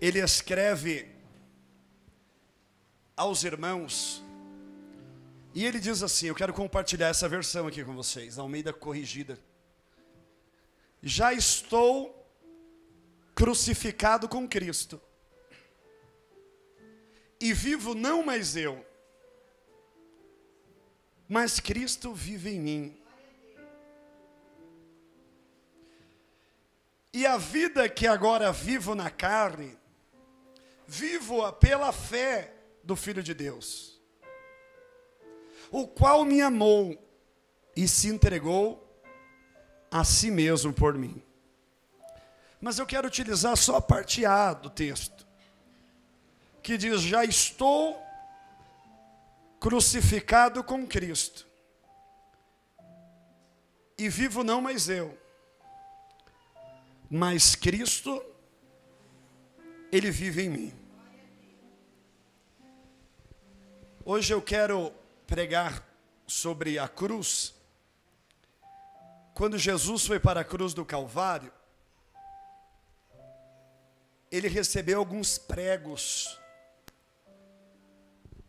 ele escreve aos irmãos, e ele diz assim, eu quero compartilhar essa versão aqui com vocês, Almeida corrigida. Já estou crucificado com Cristo, e vivo não mais eu, mas Cristo vive em mim. E a vida que agora vivo na carne, vivo-a pela fé do Filho de Deus, o qual me amou e se entregou a si mesmo por mim. Mas eu quero utilizar só a parte A do texto, que diz, já estou crucificado com Cristo, e vivo não mais eu, mas Cristo, Ele vive em mim. Hoje eu quero pregar sobre a cruz. Quando Jesus foi para a cruz do Calvário, Ele recebeu alguns pregos.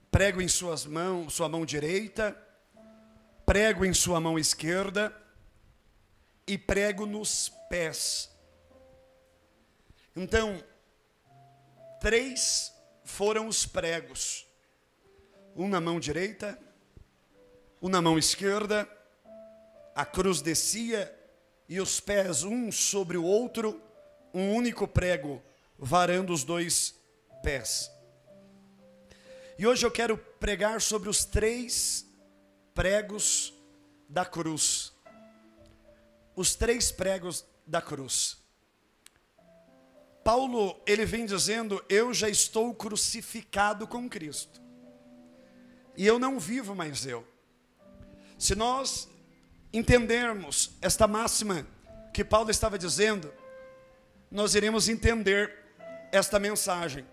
Prego em sua mão direita, prego em sua mão esquerda e prego nos pés. Então, 3 foram os pregos. Um na mão direita, um na mão esquerda, a cruz descia e os pés um sobre o outro, um único prego varando os 2 pés. E hoje eu quero pregar sobre os 3 pregos da cruz. Os 3 pregos da cruz. Paulo, ele vem dizendo, eu já estou crucificado com Cristo. E eu não vivo mais eu. Se nós entendermos esta máxima que Paulo estava dizendo, nós iremos entender esta mensagem.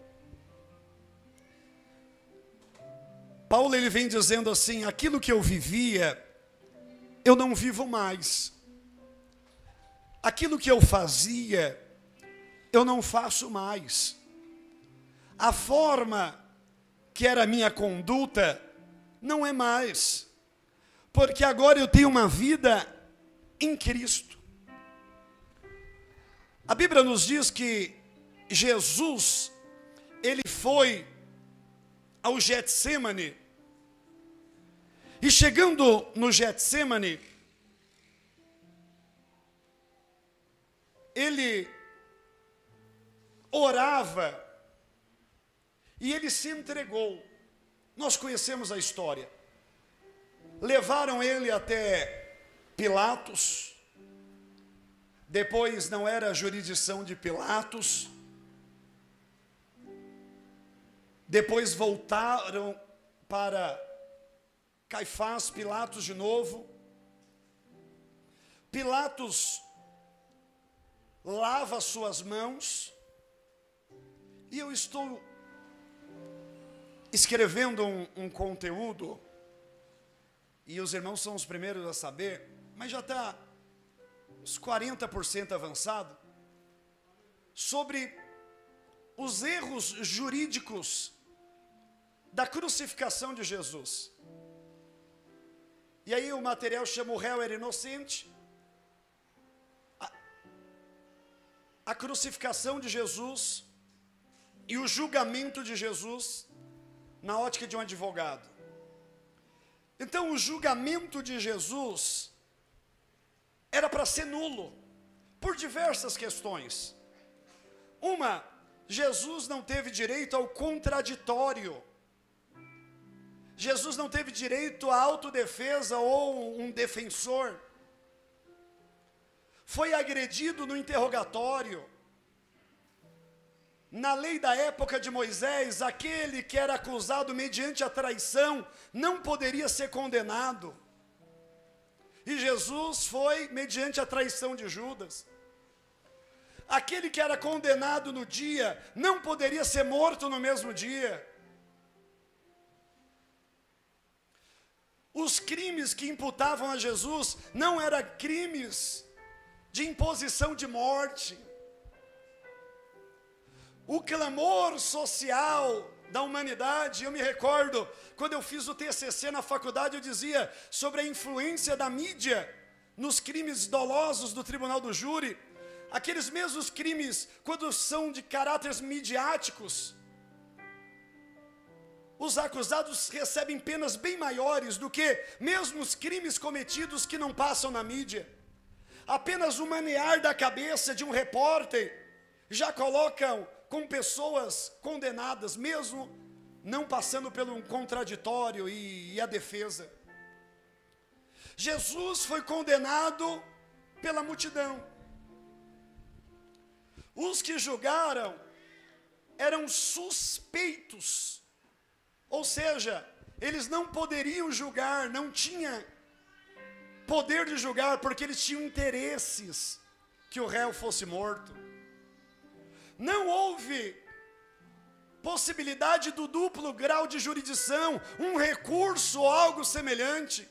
Paulo, ele vem dizendo assim, aquilo que eu vivia, eu não vivo mais. Aquilo que eu fazia, eu não faço mais. A forma que era a minha conduta, não é mais. Porque agora eu tenho uma vida em Cristo. A Bíblia nos diz que Jesus, ele foi ao Getsêmani. E chegando no Getsêmani, ele orava e ele se entregou. Nós conhecemos a história. Levaram ele até Pilatos. Depois não era a jurisdição de Pilatos. Depois voltaram para Caifás, Pilatos de novo. Pilatos lava suas mãos. E eu estou escrevendo um conteúdo, e os irmãos são os primeiros a saber, mas já está uns 40% avançado, sobre os erros jurídicos da crucificação de Jesus. E aí o material chama o réu era inocente. A crucificação de Jesus e o julgamento de Jesus na ótica de um advogado. Então o julgamento de Jesus era para ser nulo, por diversas questões. Uma, Jesus não teve direito ao contraditório. Jesus não teve direito à autodefesa ou um defensor. Foi agredido no interrogatório. Na lei da época de Moisés, aquele que era acusado mediante a traição não poderia ser condenado. E Jesus foi mediante a traição de Judas. Aquele que era condenado no dia não poderia ser morto no mesmo dia. Os crimes que imputavam a Jesus não eram crimes de imposição de morte. o clamor social da humanidade. Eu me recordo, quando eu fiz o TCC na faculdade, eu dizia sobre a influência da mídia nos crimes dolosos do tribunal do júri. Aqueles mesmos crimes, quando são de caráteres midiáticos, os acusados recebem penas bem maiores do que mesmo os crimes cometidos que não passam na mídia. Apenas o manear da cabeça de um repórter já colocam com pessoas condenadas, mesmo não passando pelo contraditório e a defesa. Jesus foi condenado pela multidão. Os que julgaram eram suspeitos, ou seja, eles não poderiam julgar, não tinham poder de julgar, porque eles tinham interesses que o réu fosse morto. Não houve possibilidade do duplo grau de jurisdição, um recurso ou algo semelhante.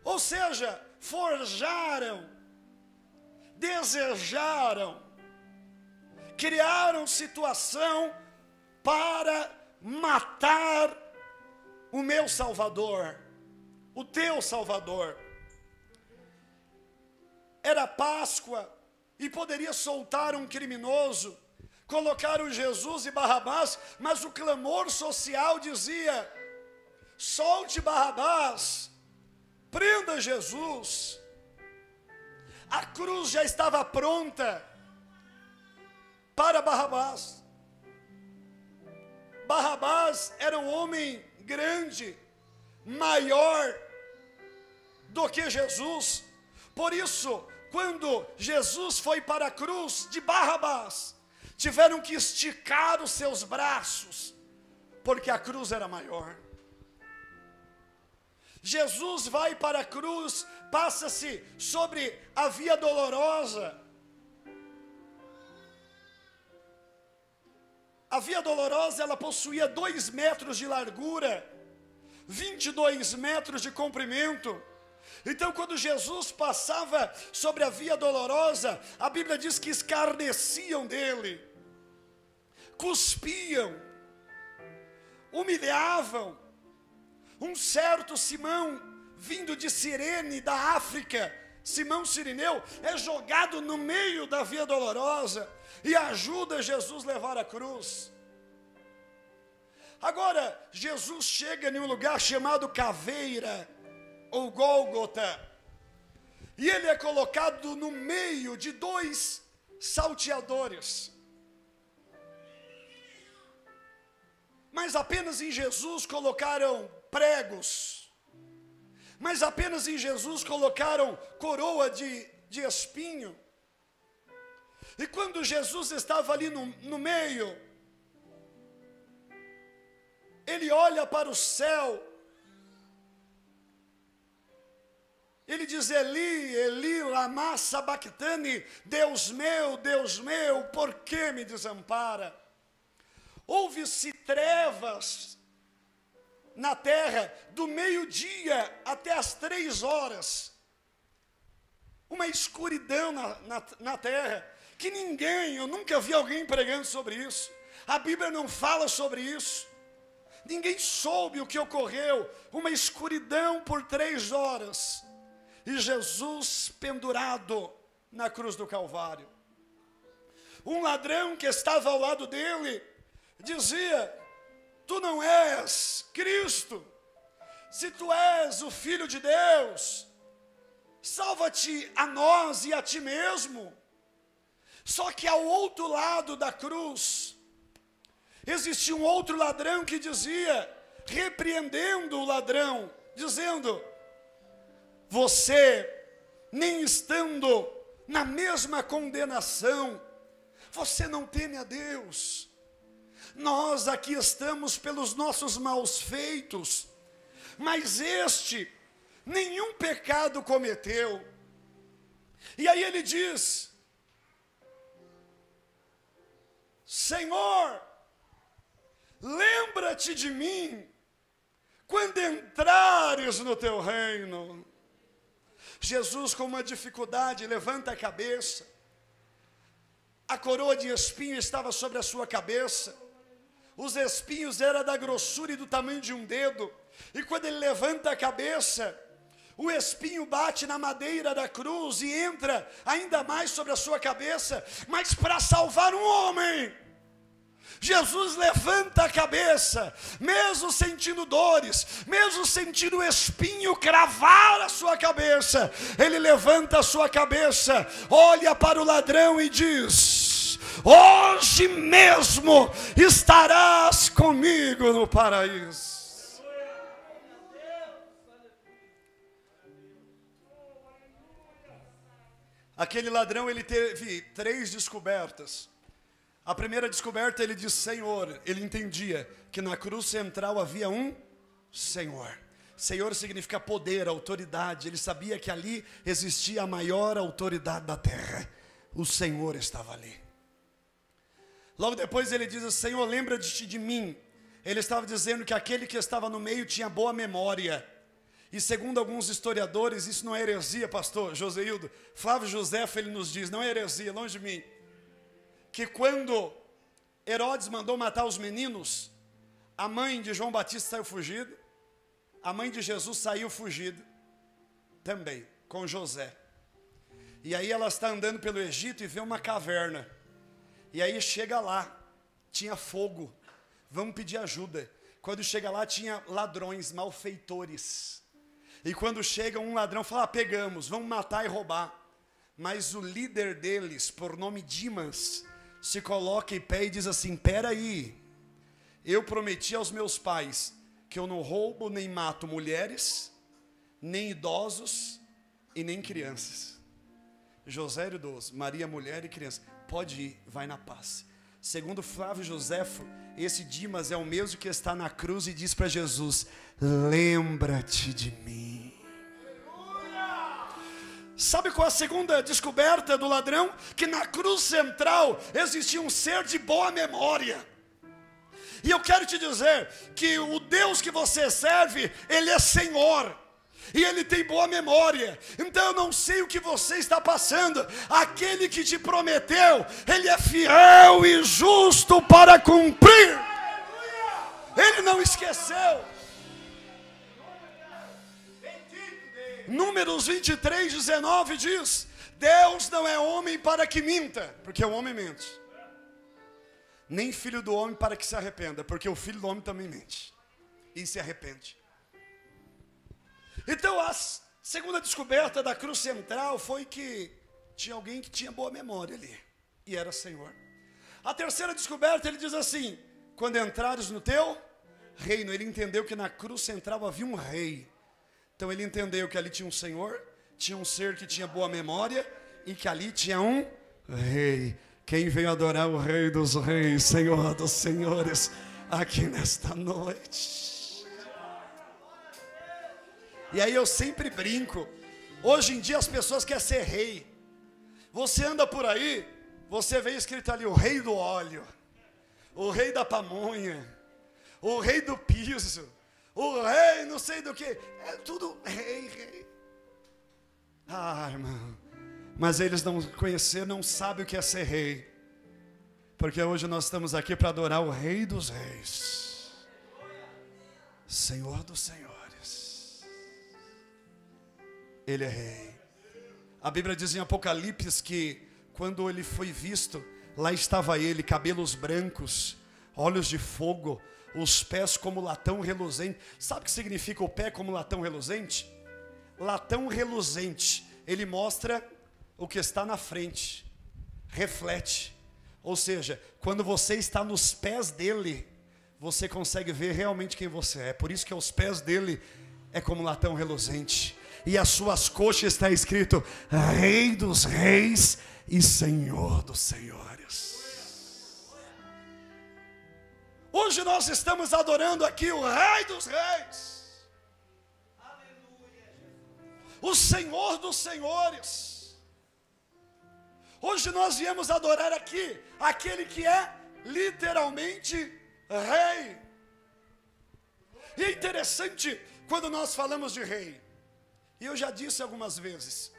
Ou seja, forjaram, desejaram, criaram situação para matar o meu Salvador, o teu Salvador. Era Páscoa e poderia soltar um criminoso, colocaram Jesus e Barrabás, mas o clamor social dizia: solte Barrabás, prenda Jesus. A cruz já estava pronta para Barrabás. Barrabás era um homem grande, maior do que Jesus. Por isso, quando Jesus foi para a cruz de Barrabás, tiveram que esticar os seus braços, porque a cruz era maior. Jesus vai para a cruz, passa-se sobre a Via Dolorosa. A Via Dolorosa, ela possuía 2 metros de largura, 22 metros de comprimento. Então, quando Jesus passava sobre a Via Dolorosa, a Bíblia diz que escarneciam dele, cuspiam, humilhavam. Um certo Simão, vindo de Cirene, da África, Simão Cirineu, é jogado no meio da Via Dolorosa e ajuda Jesus a levar a cruz. Agora, Jesus chega em um lugar chamado Caveira, ou Gólgota, e ele é colocado no meio de 2 salteadores. Mas apenas em Jesus colocaram pregos, mas apenas em Jesus colocaram coroa de espinho. E quando Jesus estava ali no meio, ele olha para o céu, ele diz: Eli, Eli, lama sabachthani, Deus meu, por que me desampara? Houve-se trevas na terra, do meio-dia até as 3 horas, uma escuridão na terra, que eu nunca vi alguém pregando sobre isso, a Bíblia não fala sobre isso, ninguém soube o que ocorreu, uma escuridão por 3 horas, e Jesus pendurado na cruz do Calvário. Um ladrão que estava ao lado dele dizia: tu não és Cristo, se tu és o Filho de Deus, salva-te a nós e a ti mesmo. Só que ao outro lado da cruz, existia um outro ladrão que dizia, repreendendo o ladrão, dizendo: você, nem estando na mesma condenação, você não teme a Deus. Nós aqui estamos pelos nossos maus feitos, mas este nenhum pecado cometeu. E aí ele diz: Senhor, lembra-te de mim quando entrares no teu reino. Jesus, com uma dificuldade, levanta a cabeça. a coroa de espinho estava sobre a sua cabeça. Os espinhos eram da grossura e do tamanho de um dedo. E quando ele levanta a cabeça, o espinho bate na madeira da cruz e entra ainda mais sobre a sua cabeça. Mas para salvar um homem, Jesus levanta a cabeça, mesmo sentindo dores, mesmo sentindo o espinho cravar a sua cabeça. Ele levanta a sua cabeça, olha para o ladrão e diz: hoje mesmo estarás comigo no paraíso. Aquele ladrão, ele teve 3 descobertas. A primeira descoberta, ele diz Senhor. Ele entendia que na cruz central havia um Senhor. Senhor significa poder, autoridade. Ele sabia que ali existia a maior autoridade da terra. O Senhor estava ali. Logo depois ele diz: Senhor, lembra-te de mim. Ele estava dizendo que aquele que estava no meio tinha boa memória. E segundo alguns historiadores, isso não é heresia, pastor Joseildo. Flávio Josefo, ele nos diz, não é heresia, longe de mim, que quando Herodes mandou matar os meninos, a mãe de João Batista saiu fugida, a mãe de Jesus saiu fugida também, com José. E aí ela está andando pelo Egito e vê uma caverna. E aí chega lá, tinha fogo, vamos pedir ajuda. Quando chega lá tinha ladrões, malfeitores. E quando chega um ladrão, fala: pegamos, vamos matar e roubar. Mas o líder deles, por nome Dimas, se coloca em pé e diz assim: peraí, eu prometi aos meus pais que eu não roubo nem mato mulheres, nem idosos e nem crianças. José era idoso, Maria mulher e criança. Pode ir, vai na paz. Segundo Flávio Josefo, esse Dimas é o mesmo que está na cruz e diz para Jesus: lembra-te de mim. Sabe qual a segunda descoberta do ladrão? Que na cruz central existia um ser de boa memória. E eu quero te dizer que o Deus que você serve, Ele é Senhor. E Ele tem boa memória. Então eu não sei o que você está passando. Aquele que te prometeu, Ele é fiel e justo para cumprir. Ele não esqueceu. Números 23, 19 diz: Deus não é homem para que minta, porque o homem mente. Nem filho do homem para que se arrependa, porque o filho do homem também mente e se arrepende. Então a segunda descoberta da cruz central foi que tinha alguém que tinha boa memória ali, e era Senhor. A terceira descoberta, ele diz assim: quando entrares no teu reino. Ele entendeu que na cruz central havia um rei. Então ele entendeu que ali tinha um Senhor, tinha um ser que tinha boa memória, e que ali tinha um rei. Quem veio adorar o Rei dos Reis, Senhor dos Senhores, aqui nesta noite? E aí eu sempre brinco. Hoje em dia as pessoas querem ser rei. Você anda por aí, você vê escrito ali o rei do óleo, o rei da pamonha, o rei do piso, o rei não sei do que. É tudo rei. Ah, irmão. Mas eles não conheceram, não sabem o que é ser rei. Porque hoje nós estamos aqui para adorar o Rei dos Reis, Senhor dos Senhores. Ele é rei. A Bíblia diz em Apocalipse que quando ele foi visto, lá estava ele, cabelos brancos, olhos de fogo, os pés como latão reluzente. Sabe o que significa o pé como latão reluzente? Latão reluzente, ele mostra o que está na frente, reflete. Ou seja, quando você está nos pés dele, você consegue ver realmente quem você é. Por isso que aos pés dele é como latão reluzente. E as suas coxas está escrito Rei dos Reis e Senhor dos Senhores. Hoje nós estamos adorando aqui o Rei dos Reis, o Senhor dos Senhores. Hoje nós viemos adorar aqui aquele que é literalmente rei. E é interessante quando nós falamos de rei. E eu já disse algumas vezes.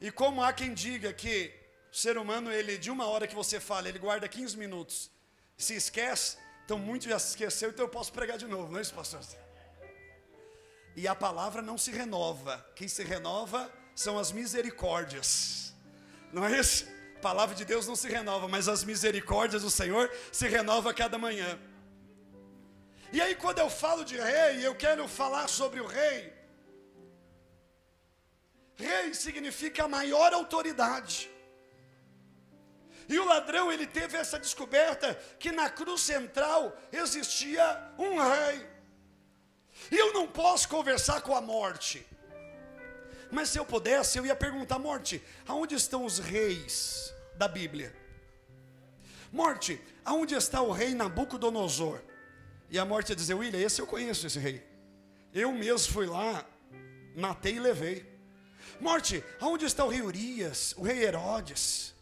E como há quem diga que O ser humano, ele de uma hora que você fala, ele guarda 15 minutos. Se esquece, então muito já se esqueceu, então eu posso pregar de novo, não é isso, pastor? E a palavra não se renova. Quem se renova são as misericórdias. Não é isso? A palavra de Deus não se renova, mas as misericórdias do Senhor se renovam a cada manhã. E aí quando eu falo de rei, eu quero falar sobre o rei. Rei significa a maior autoridade. E o ladrão, ele teve essa descoberta que na cruz central existia um rei. E eu não posso conversar com a morte. Mas se eu pudesse, eu ia perguntar: morte, aonde estão os reis da Bíblia? Morte, aonde está o rei Nabucodonosor? E a morte ia dizer: William, esse eu conheço, esse rei. Eu mesmo fui lá, matei e levei. Morte, aonde está o rei Urias, o rei Herodes,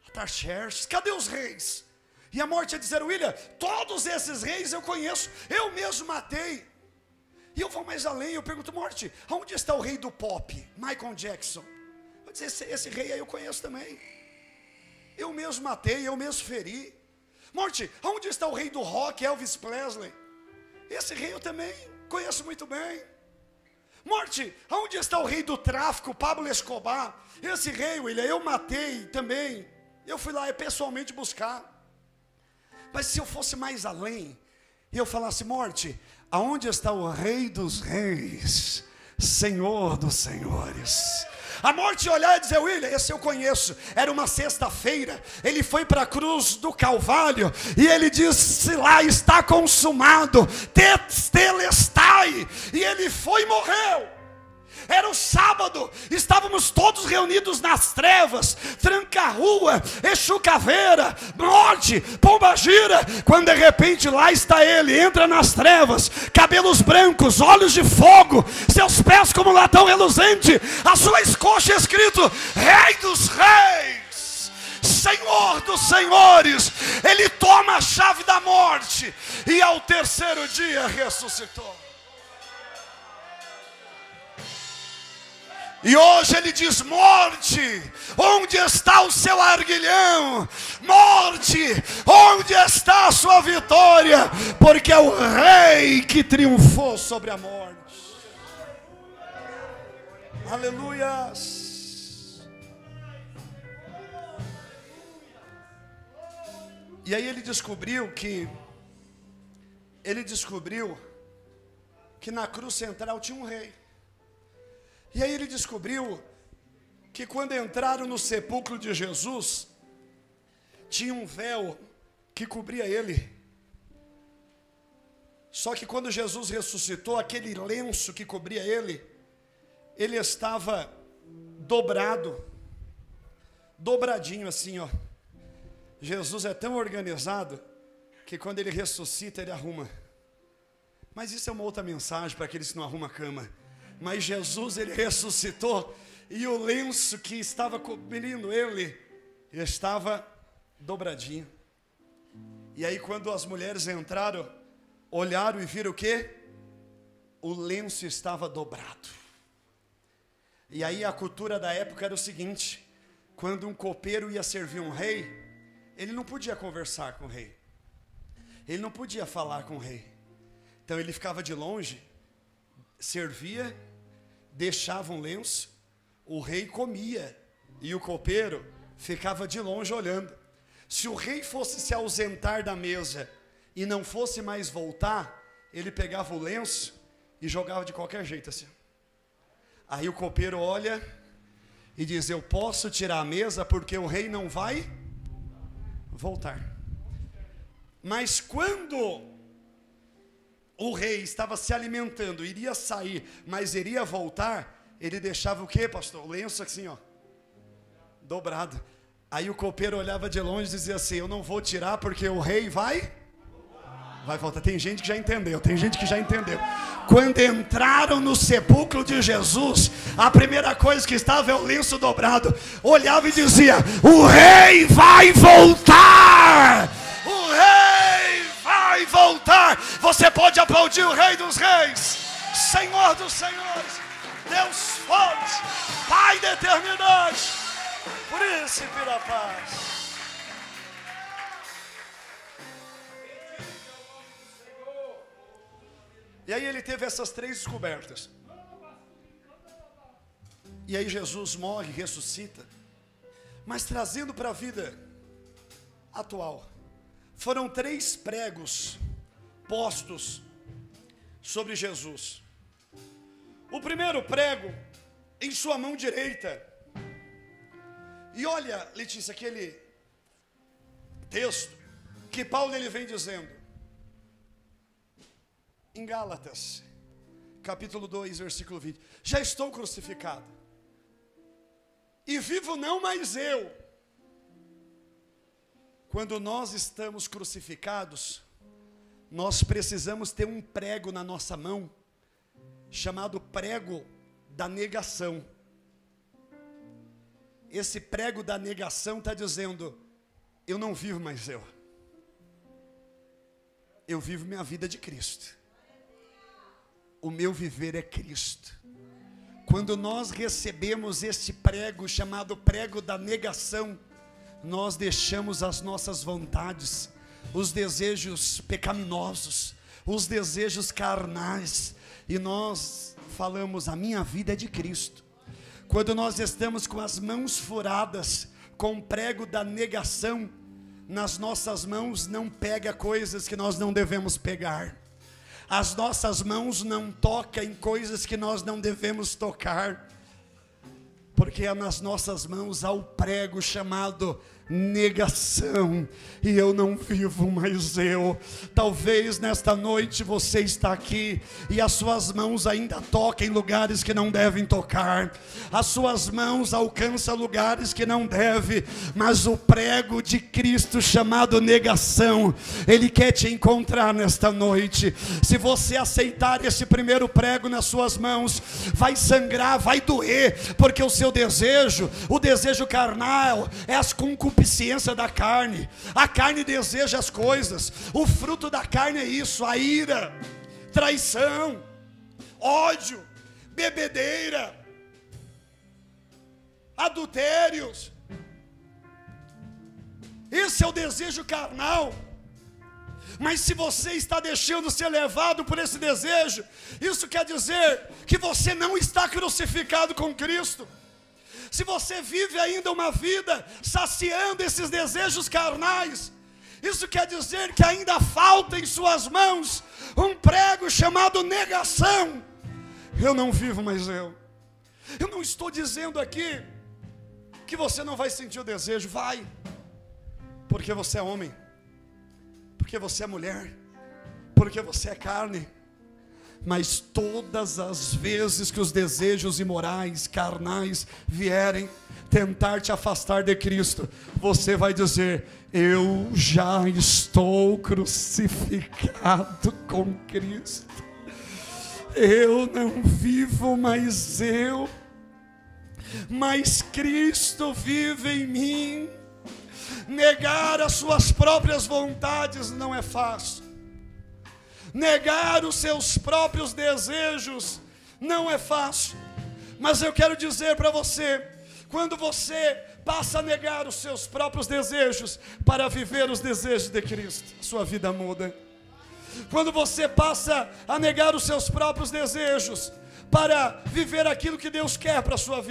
Artaxerxes? Cadê os reis? E a morte ia dizer: William, todos esses reis eu conheço, eu mesmo matei. E eu vou mais além, eu pergunto: morte, aonde está o rei do pop, Michael Jackson? Vou dizer: esse rei aí eu conheço também. Eu mesmo matei, eu mesmo feri. Morte, aonde está o rei do rock, Elvis Presley? Esse rei eu também conheço muito bem. Morte, aonde está o rei do tráfico, Pablo Escobar? Esse rei, William, eu matei também. Eu fui lá pessoalmente buscar. Mas se eu fosse mais além, e eu falasse: morte, aonde está o rei dos reis, Senhor dos senhores? A morte ia olhar e dizer: William, esse eu conheço. Era uma sexta-feira, ele foi para a cruz do Calvário, e ele disse lá: está consumado, tetelestai. E ele foi e morreu. Era o sábado, estávamos todos reunidos nas trevas, tranca-rua, Exu Caveira, morte, pombagira, quando de repente lá está ele, entra nas trevas, cabelos brancos, olhos de fogo, seus pés como latão reluzente, as suas coxas escrito: Rei dos Reis, Senhor dos Senhores. Ele toma a chave da morte e ao terceiro dia ressuscitou. E hoje ele diz: morte, onde está o seu arguilhão? Morte, onde está a sua vitória? Porque é o rei que triunfou sobre a morte. Aleluias. E aí ele descobriu que na cruz central tinha um rei. E aí ele descobriu que quando entraram no sepulcro de Jesus, tinha um véu que cobria ele. Só que quando Jesus ressuscitou, aquele lenço que cobria ele estava dobradinho assim, ó. Jesus é tão organizado que quando ele ressuscita, ele arruma. Mas isso é uma outra mensagem para aqueles que não arrumam a cama. Mas Jesus, ele ressuscitou, e o lenço que estava cobrindo ele estava dobradinho. E aí quando as mulheres entraram, olharam e viram o quê? O lenço estava dobrado. E aí a cultura da época era o seguinte: quando um copeiro ia servir um rei, ele não podia conversar com o rei, ele não podia falar com o rei. Então ele ficava de longe, servia, deixava um lenço, o rei comia, e o copeiro ficava de longe olhando. Se o rei fosse se ausentar da mesa e não fosse mais voltar, ele pegava o lenço e jogava de qualquer jeito assim. Aí o copeiro olha e diz: eu posso tirar a mesa porque o rei não vai voltar. Mas quando o rei estava se alimentando, iria sair, mas iria voltar, ele deixava o quê, pastor? O lenço assim, ó, dobrado. Aí o copeiro olhava de longe e dizia assim: eu não vou tirar porque o rei vai voltar. Tem gente que já entendeu, Quando entraram no sepulcro de Jesus, a primeira coisa que estava é o lenço dobrado. Olhava e dizia: o rei vai voltar! O rei vai voltar! Você pode aplaudir o Rei dos Reis, Senhor dos Senhores, Deus forte, Pai da eternidade. Príncipe da paz. E aí ele teve essas 3 descobertas. E aí Jesus morre, ressuscita. Mas trazendo para a vida atual, foram 3 pregos postos sobre Jesus. O primeiro prego em sua mão direita. E olha, Letícia, aquele texto que Paulo ele vem dizendo em Gálatas, capítulo 2, versículo 20: já estou crucificado, e vivo não mais eu. Quando nós estamos crucificados, nós precisamos ter um prego na nossa mão, chamado prego da negação. Esse prego da negação está dizendo: eu não vivo mais eu vivo minha vida de Cristo. O meu viver é Cristo. Quando nós recebemos esse prego, chamado prego da negação, nós deixamos as nossas vontades, os desejos pecaminosos, os desejos carnais, e nós falamos: a minha vida é de Cristo. Quando nós estamos com as mãos furadas, com o prego da negação, nas nossas mãos não pega coisas que nós não devemos pegar. As nossas mãos não tocam em coisas que nós não devemos tocar. Porque nas nossas mãos há o prego chamado negação, e eu não vivo mais eu. Talvez nesta noite você está aqui e as suas mãos ainda tocam em lugares que não devem tocar, as suas mãos alcançam lugares que não devem, mas o prego de Cristo chamado negação, ele quer te encontrar nesta noite. Se você aceitar esse primeiro prego nas suas mãos, vai sangrar, vai doer, porque o seu desejo, o desejo carnal, é as concupiscências da carne. A carne deseja as coisas. O fruto da carne é isso: a ira, traição, ódio, bebedeira, adultérios. Esse é o desejo carnal. Mas se você está deixando ser levado por esse desejo, isso quer dizer que você não está crucificado com Cristo. Se você vive ainda uma vida saciando esses desejos carnais, isso quer dizer que ainda falta em suas mãos um prego chamado negação. Eu não vivo mais eu. Eu não estou dizendo aqui que você não vai sentir o desejo. Vai, porque você é homem, porque você é mulher, porque você é carne. Mas todas as vezes que os desejos imorais, carnais, vierem tentar te afastar de Cristo, você vai dizer: eu já estou crucificado com Cristo. Eu não vivo mais eu, mas Cristo vive em mim. Negar as suas próprias vontades não é fácil. Negar os seus próprios desejos não é fácil. Mas eu quero dizer para você: quando você passa a negar os seus próprios desejos para viver os desejos de Cristo, a sua vida muda. Quando você passa a negar os seus próprios desejos para viver aquilo que Deus quer para a sua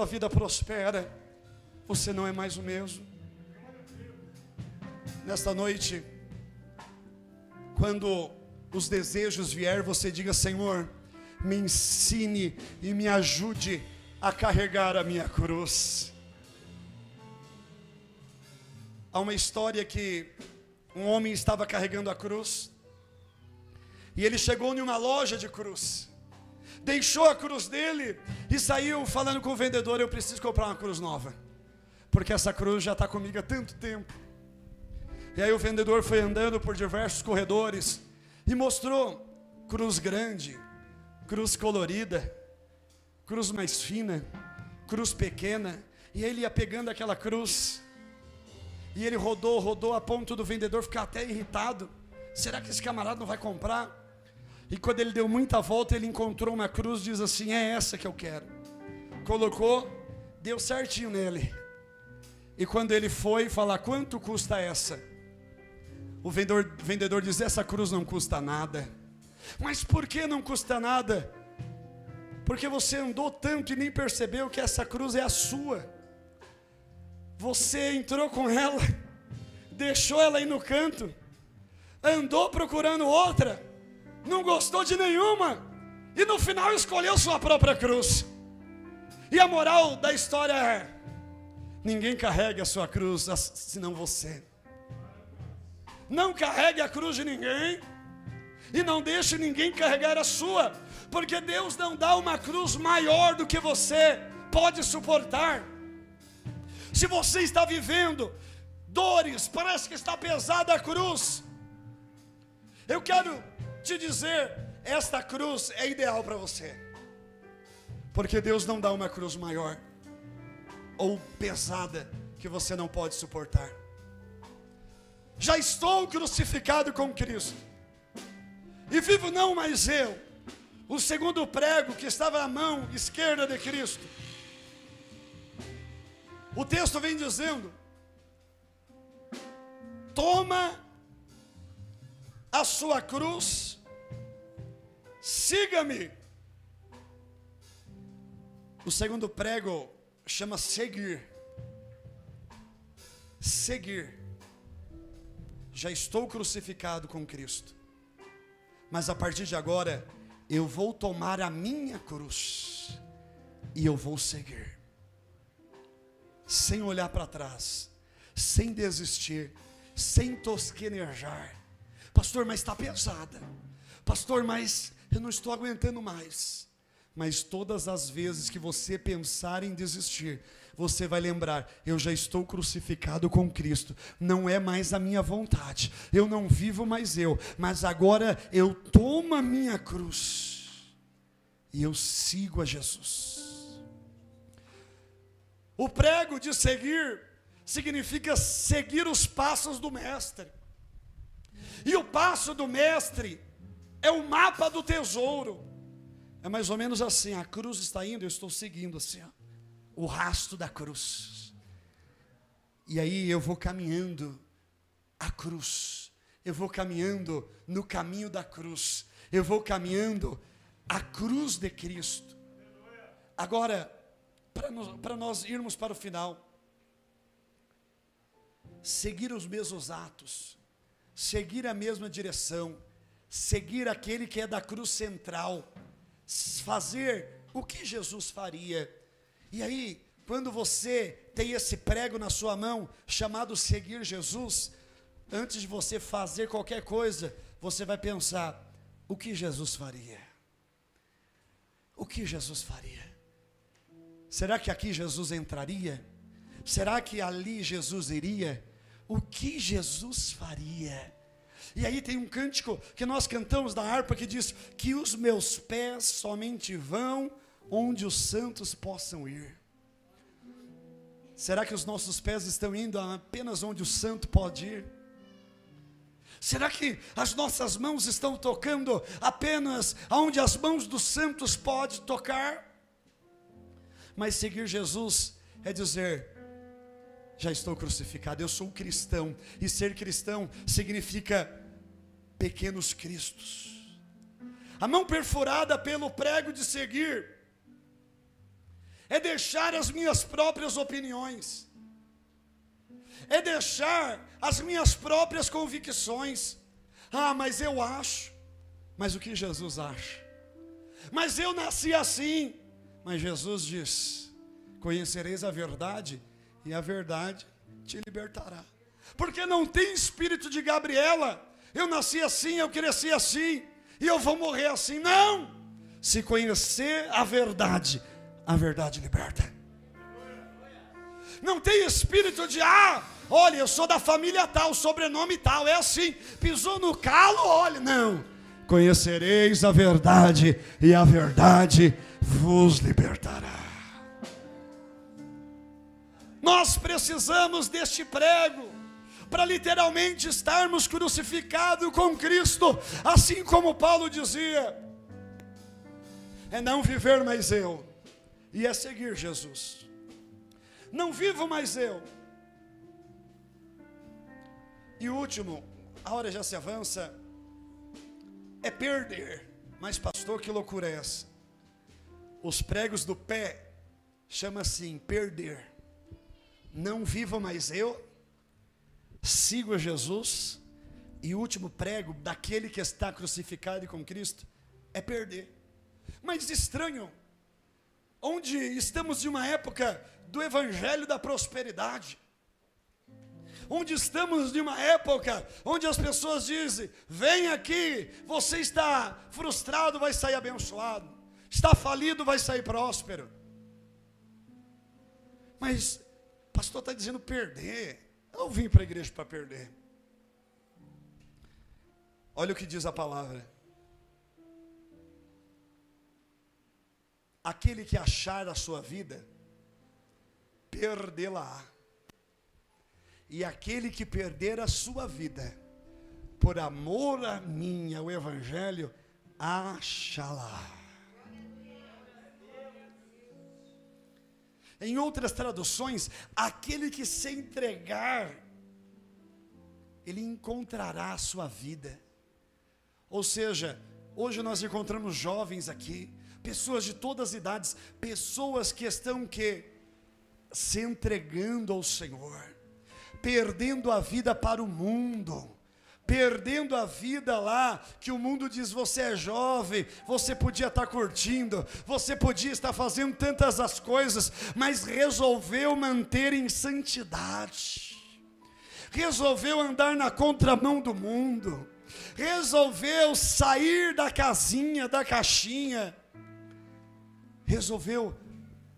vida prospera. Você não é mais o mesmo. Nesta noite, quando os desejos vier, você diga: Senhor, me ensine e me ajude a carregar a minha cruz. Há uma história que um homem estava carregando a cruz, e ele chegou em uma loja de cruz, deixou a cruz dele e saiu falando com o vendedor: eu preciso comprar uma cruz nova, porque essa cruz já está comigo há tanto tempo. E aí o vendedor foi andando por diversos corredores e mostrou cruz grande, cruz colorida, cruz mais fina, cruz pequena. E ele ia pegando aquela cruz, e ele rodou a ponto do vendedor ficar até irritado. Será que esse camarada não vai comprar? E quando ele deu muita volta, ele encontrou uma cruz, diz assim: é essa que eu quero. Colocou, deu certinho nele. E quando ele foi falar, quanto custa essa? O vendedor diz, essa cruz não custa nada. Mas por que não custa nada? Porque você andou tanto e nem percebeu que essa cruz é a sua. Você entrou com ela, deixou ela aí no canto, andou procurando outra, não gostou de nenhuma, e no final escolheu sua própria cruz. E a moral da história é, ninguém carrega a sua cruz senão você. Não carregue a cruz de ninguém, e não deixe ninguém carregar a sua, porque Deus não dá uma cruz maior do que você pode suportar. Se você está vivendo dores, parece que está pesada a cruz, eu quero te dizer, esta cruz é ideal para você, porque Deus não dá uma cruz maior ou pesada que você não pode suportar. Já estou crucificado com Cristo, e vivo não mais eu. O segundo prego que estava à mão esquerda de Cristo, o texto vem dizendo, toma a sua cruz, siga-me. O segundo prego chama seguir. Seguir. Já estou crucificado com Cristo, mas a partir de agora eu vou tomar a minha cruz e eu vou seguir, sem olhar para trás, sem desistir, sem tosquenejar. Pastor, mas está pesada. Pastor, mas eu não estou aguentando mais. Mas todas as vezes que você pensar em desistir, você vai lembrar, eu já estou crucificado com Cristo, não é mais a minha vontade, eu não vivo mais eu, mas agora eu tomo a minha cruz e eu sigo a Jesus. O prego de seguir significa seguir os passos do mestre, e o passo do mestre é o mapa do tesouro. É mais ou menos assim, a cruz está indo, eu estou seguindo assim, ó, o rastro da cruz. E aí eu vou caminhando a cruz, eu vou caminhando no caminho da cruz, eu vou caminhando a cruz de Cristo. Agora, para nós irmos para o final, seguir os mesmos atos, seguir a mesma direção, seguir aquele que é da cruz central, fazer o que Jesus faria. E aí, quando você tem esse prego na sua mão, chamado seguir Jesus, antes de você fazer qualquer coisa, você vai pensar, o que Jesus faria? O que Jesus faria? Será que aqui Jesus entraria? Será que ali Jesus iria? O que Jesus faria? E aí tem um cântico que nós cantamos da harpa que diz, que os meus pés somente vão onde os santos possam ir. Será que os nossos pés estão indo apenas onde o santo pode ir? Será que as nossas mãos estão tocando apenas onde as mãos dos santos podem tocar? Mas seguir Jesus é dizer, já estou crucificado, eu sou um cristão, e ser cristão significa pequenos cristos. A mão perfurada pelo prego de seguir é deixar as minhas próprias opiniões, é deixar as minhas próprias convicções. Ah, mas eu acho. Mas o que Jesus acha? Mas eu nasci assim. Mas Jesus diz, conhecereis a verdade, e a verdade te libertará. Porque não tem espírito de Gabriela, eu nasci assim, eu cresci assim, e eu vou morrer assim. Não! Se conhecer a verdade liberta. Não tem espírito de, olha, eu sou da família tal, sobrenome tal, é assim, pisou no calo, olha, não. Conhecereis a verdade, e a verdade vos libertará. Nós precisamos deste prego para literalmente estarmos crucificados com Cristo, assim como Paulo dizia, é não viver mais eu, e é seguir Jesus. Não vivo mais eu. E o último, a hora já se avança, é perder. Mas pastor, que loucura é essa? Os pregos do pé chama assim, perder. Não vivo mais eu, sigo a Jesus. E o último prego daquele que está crucificado e com Cristo é perder. Mas estranho, onde estamos de uma época do evangelho da prosperidade, onde estamos de uma época onde as pessoas dizem, vem aqui, você está frustrado, vai sair abençoado, está falido, vai sair próspero. Mas o pastor está dizendo perder. Eu não vim para a igreja para perder. Olha o que diz a palavra. Aquele que achar a sua vida, perdê-la-á. E aquele que perder a sua vida, por amor a mim, ao evangelho, achá-la. Em outras traduções, aquele que se entregar, ele encontrará a sua vida. Ou seja, hoje nós encontramos jovens aqui, pessoas de todas as idades, pessoas que estão se entregando ao Senhor, perdendo a vida para o mundo, perdendo a vida lá, que o mundo diz, você é jovem, você podia estar curtindo, você podia estar fazendo tantas as coisas, mas resolveu manter em santidade, resolveu andar na contramão do mundo, resolveu sair da casinha, da caixinha, resolveu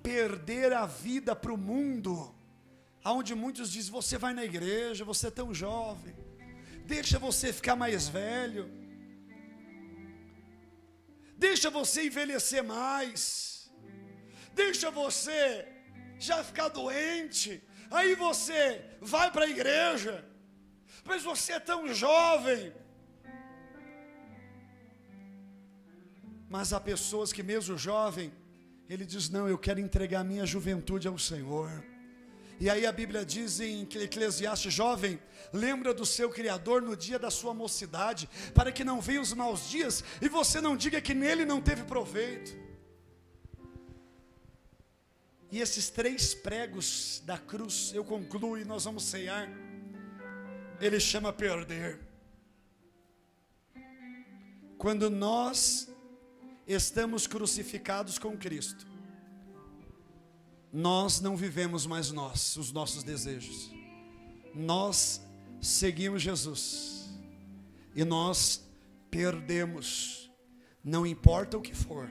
perder a vida para o mundo, aonde muitos dizem, você vai na igreja, você é tão jovem, deixa você ficar mais velho, deixa você envelhecer mais, deixa você já ficar doente, aí você vai para a igreja, mas você é tão jovem. Mas há pessoas que mesmo jovem, ele diz, não, eu quero entregar a minha juventude ao Senhor. E aí a Bíblia diz em Eclesiastes, jovem, lembra do seu Criador no dia da sua mocidade, para que não venham os maus dias, e você não diga que nele não teve proveito. E esses 3 pregos da cruz, eu concluo e nós vamos ceiar, ele chama perder. Quando nós estamos crucificados com Cristo, nós não vivemos mais os nossos desejos, nós seguimos Jesus, e nós perdemos, não importa o que for,